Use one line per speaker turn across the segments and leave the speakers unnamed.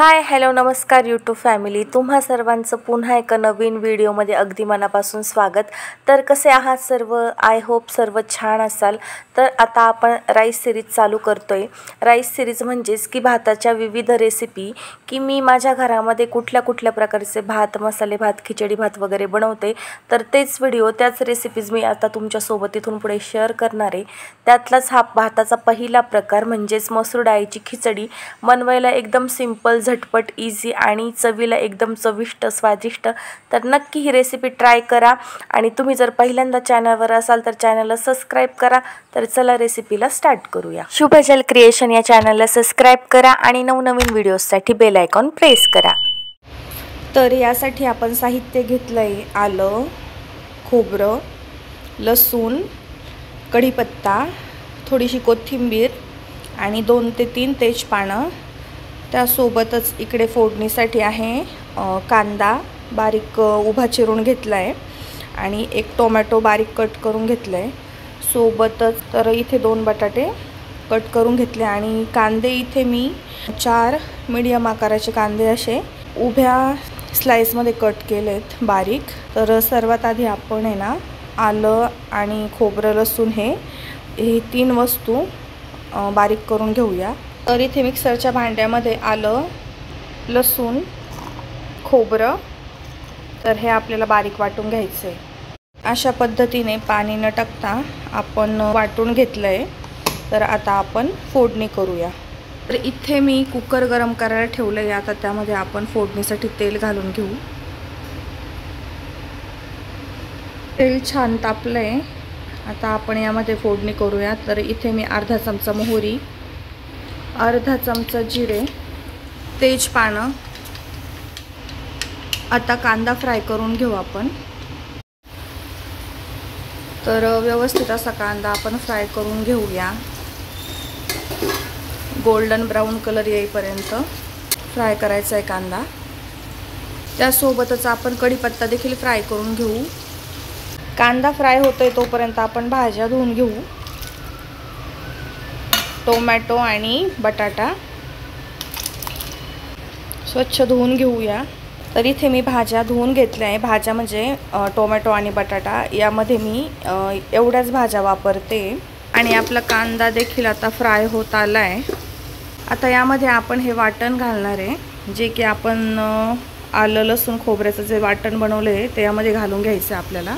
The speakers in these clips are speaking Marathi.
हाय हॅलो नमस्कार यूट्यूब फॅमिली, तुम्हा सर्वांचं पुन्हा एका नवीन व्हिडिओमध्ये अगदी मनापासून स्वागत। तर कसे आहात सर्व? आय होप सर्व छान असाल। तर आता आपण राईस सिरीज चालू करतोय। राईस सिरीज म्हणजेच की भाताच्या विविध रेसिपी की मी माझ्या घरामध्ये कुठल्या कुठल्या प्रकारचे भात, मसाले भात, खिचडी भात वगैरे बनवते। तर तेच व्हिडिओ, त्याच रेसिपीज मी आता तुमच्यासोबत इथून पुढे शेअर करणार आहे। त्यातलाच हा भाताचा पहिला प्रकार म्हणजेच मसूर डाळीची खिचडी बनवायला एकदम सिंपल, झटपट, इझी आणि चवीला एकदम चविष्ट, स्वादिष्ट। तर नक्की ही रेसिपी ट्राय करा आणि तुम्ही जर पहिल्यांदा चॅनलवर असाल तर चॅनलला सबस्क्राइब करा। तर चला रेसिपीला स्टार्ट करूया। शुभजल क्रिएशन या चॅनलला सबस्क्राइब करा आणि नवनवीन व्हिडिओजसाठी बेल आयकॉन प्रेस करा। तर यासाठी आपण साहित्य घेतलंय आलं, खोबरं, लसूण, कढीपत्ता, थोडीशी कोथिंबीर आणि 2 ते 3 तेजपानं। त्यासोबतच इकडे फोडणीसाठी आहे कांदा बारीक उभा चिरून घेतलाय आणि एक टोमॅटो बारीक कट करून घेतलाय सोबतच। तर इथे 2 बटाटे कट करून घेतले आणि कांदे इथे मी 4 मीडियम आकाराचे कांदे असे उभ्या स्लाइस मध्ये कट केलेत बारीक। तर सर्वात आधी आपण आहे ना आलं आणि खोबरं, लसूण हे 3 वस्तू बारीक करून घेऊया। तर इथे मिक्सरच्या भांड्यामध्ये आलं, लसूण, खोबरं तर हे आपल्याला बारीक वाटून घ्यायचं आहे। अशा पद्धतीने पाणी न टाकता आपण वाटून घेतलंय। तर आता आपण फोडणी करूया। तर इथे मी कुकर गरम करायला ठेवलंय। आता त्यामध्ये आपण फोडणीसाठी तेल घालून घेऊ। तेल छान तापलंय। आता आपण यामध्ये फोडणी करूया। तर इथे मी अर्धा चमचा मोहरी, अर्धा चमचा जिरे, तेजपानं। आता कांदा फ्राय करून घेऊ आपण। तर व्यवस्थित असा कांदा आपण फ्राय करून घेऊया। गोल्डन ब्राउन कलर येईपर्यंत फ्राय करायचा आहे कांदा। त्यासोबतच आपण कढीपत्ता देखील फ्राय करून घेऊ। कांदा फ्राय होतोय तोपर्यंत आपण भाज्या धुवून घेऊ। टोमॅटो आणि बटाटा स्वच्छ धुवून घेऊया। तर इथे मी भाज्या धुवून घेतल्या आहे। भाज्या म्हणजे टोमॅटो आणि बटाटा, यामध्ये मी एवढ्याच भाज्या वापरते। आणि आपला कांदा देखील आता फ्राय होत आलाय। आता यामध्ये आपण हे वाटण घालणार आहे, जे की आपण आलं, लसूण, खोबऱ्याचं जे वाटण बनवलंय ते यामध्ये घालून घ्यायचं आपल्याला।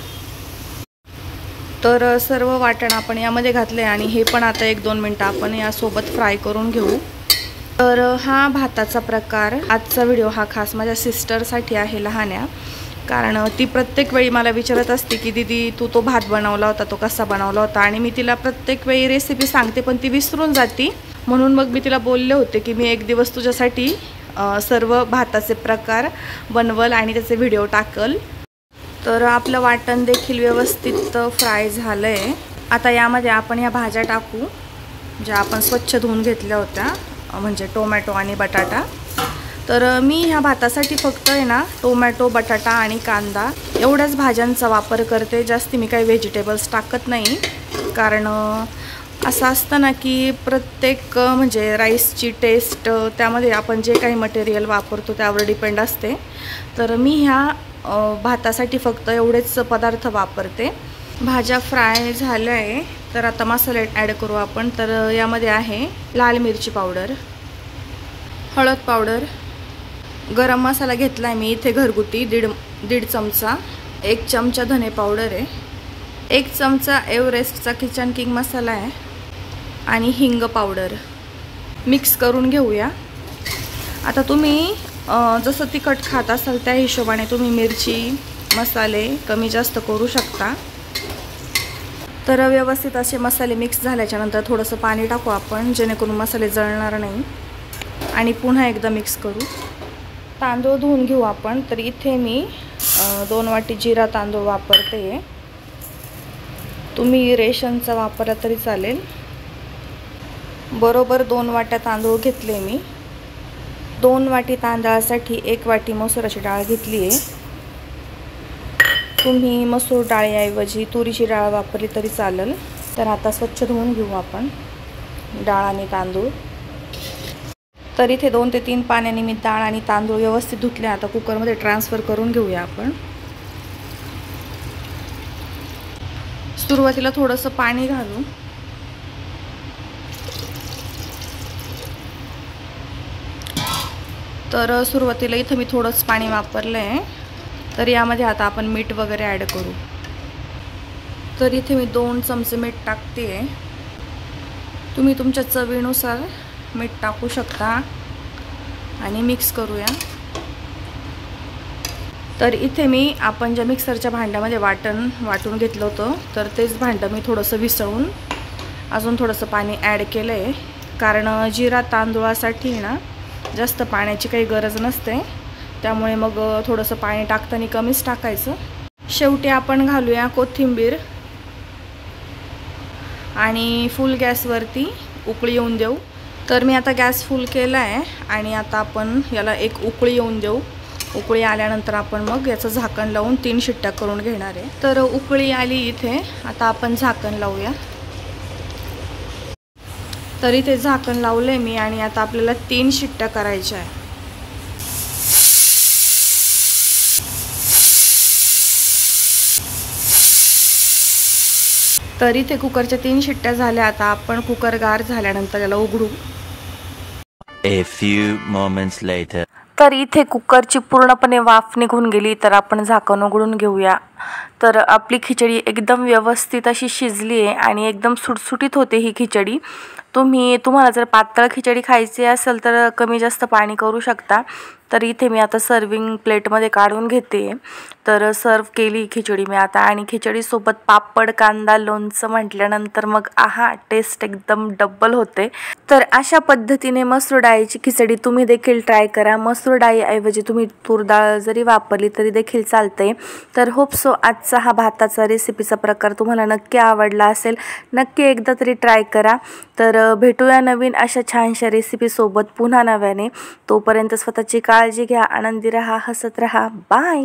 तर सर्व वाटण आपण यामध्ये घातले आणि हे पण आता 1-2 मिनिटं आपण यासोबत फ्राय करून घेऊ। तर हा भाताचा प्रकार, आजचा व्हिडिओ हा खास माझ्या सिस्टरसाठी आहे लहान्या। कारण ती प्रत्येक वेळी मला विचारत असते की दीदी तू तो भात बनवला होता तो कसा बनवला होता, आणि मी तिला प्रत्येक वेळी रेसिपी सांगते पण ती विसरून जाते। म्हणून मग मी तिला बोलले होते की मी एक दिवस तुझ्यासाठी सर्व भाताचे प्रकार बनवल आणि त्याचे व्हिडिओ टाकल। तर आपलं वाटण देखील व्यवस्थित फ्राय झालंय। आता यामध्ये आपण या भाज्या टाकू ज्या आपण स्वच्छ धुवून घेतल्या होत्या, म्हणजे टोमॅटो आणि बटाटा। तर मी ह्या भातासाठी फक्त आहे ना टोमॅटो, बटाटा आणि कांदा एवढ्याच भाज्यांचा वापर करते। जास्ती मी काही व्हेजिटेबल्स टाकत नाही, कारण असं असतं ना की प्रत्येक म्हणजे राईसची टेस्ट त्यामध्ये आपण जे काही मटेरियल वापरतो त्यावर डिपेंड असते। तर मी ह्या भातासाठी फक्त एवढेच पदार्थ वापरते। भाज्या फ्राय झाल्या आहे। तर आता मसाले ॲड करू आपण। तर यामध्ये आहे लाल मिरची पावडर, हळद पावडर, गरम मसाला घेतला मी इथे घरगुती दीड चमचा, 1 चमचा धने पावडर आहे, 1 चमचा एव्हरेस्टचा किचन किंग मसाला आहे आणि हिंग पावडर मिक्स करून घेऊया। आता तुम्ही जसं तिखट खात असाल त्या हिशोबाने तुम्ही मिरची, मसाले कमी जास्त करू शकता। तर व्यवस्थित असे मसाले मिक्स झाल्याच्या नंतर थोडंसं पाणी टाकू आपण, जेणेकरून मसाले जळणार नाही, आणि पुन्हा एकदा मिक्स करू। तांदूळ धुवून घेऊ आपण। तर इथे मी 2 वाटी जिरा तांदूळ वापरते। तुम्ही रेशनचा वापरला तरी चालेल। बरोबर 2 वाट्या तांदूळ घेतले मी। 2 वाटी तांदळासाठी 1 वाटी मसुराची डाळ घेतली आहे। तुम्ही मसूर डाळीऐवजी तुरीची डाळ वापरली तरी चालेल। तर आता स्वच्छ धुवून घेऊ आपण डाळ आणि तांदूळ। तर इथे 2 ते 3 पाण्याने मी डाळ आणि तांदूळ व्यवस्थित धुतले. आता कुकरमध्ये ट्रान्सफर करून घेऊया आपण. सुरुवातीला थोडंसं पाणी घालू. तर सुरुवातीला इथं मी थोडंच पाणी वापरलं आहे. तर यामध्ये आता आपण मीठ वगैरे ॲड करू. तर इथे मी 2 चमचे मीठ टाकते आहे. तुम्ही तुमच्या चवीनुसार मीठ टाकू शकता आणि मिक्स करूया. तर इथे मी आपण ज्या मिक्सरच्या भांड्यामध्ये वाटून घेतलं होतं तर तेच भांडं मी थोडंसं विसळून अजून थोडंसं पाणी ॲड केलं आहे. कारण जिरा तांदूळासाठी ना जास्त पाण्याची काही गरज नसते, त्यामुळे मग थोडंसं पाणी टाकताना कमीच टाकायचं. शेवटी आपण घालूया कोथिंबीर आणि फुल गॅसवरती उकळी येऊन देऊ. तर मी आता गॅस फुल केला आहे आणि आता आपण याला एक उकळी येऊन देऊ. उकळी आल्यानंतर आपण मग याचं झाकण लावून 3 शिट्ट्या करून घेणार आहे. तर उकळी आली इथे. आता आपण झाकण लावूया. तर इथे झाकण लावले मी आणि आता आपल्याला 3 शिट्ट्या करायच्या आहे. तर इथे कुकरच्या 3 शिट्ट्या झाल्या. आता आपण कुकर गार झाल्यानंतर याला उघडू.
A few moments later.
तर इथे कुकरची पूर्णपणे वाफ निघून गेली. तर आपण झाकण उघडून घेऊया. तर आपली खिचडी एकदम व्यवस्थित अशी शिजली आहे आणि एकदम सुटसुटीत होते ही खिचडी. तुम्हाला जर पातळ खिचडी खायची असेल तर कमी जास्त पाणी करू शकता. तर इथे मी आता सर्विंग प्लेटमध्ये काढून घेते. तर सर्व केली खिचडी मी आता आणि खिचडीसोबत पापड, कांदा, लोणचं म्हटल्यानंतर मग आहा, टेस्ट एकदम डबल होते. तर अशा पद्धतीने मसूर डाळीची खिचडी तुम्ही देखील ट्राय करा. मसूर डाळीऐवजी तुम्ही तूर डाळ जरी वापरली तरी देखील चालते. तर होप सो आजचा हा भाताचा रेसिपीचा प्रकार तुम्हाला नक्की आवडला असेल. नक्की एकदा तरी ट्राय करा. तर भेटूया नवीन अशा छानशा रेसिपीसोबत पुन्हा नव्याने. तोपर्यंत स्वतःची काळजी घ्या, आनंदी राहा, हसत राहा. बाय.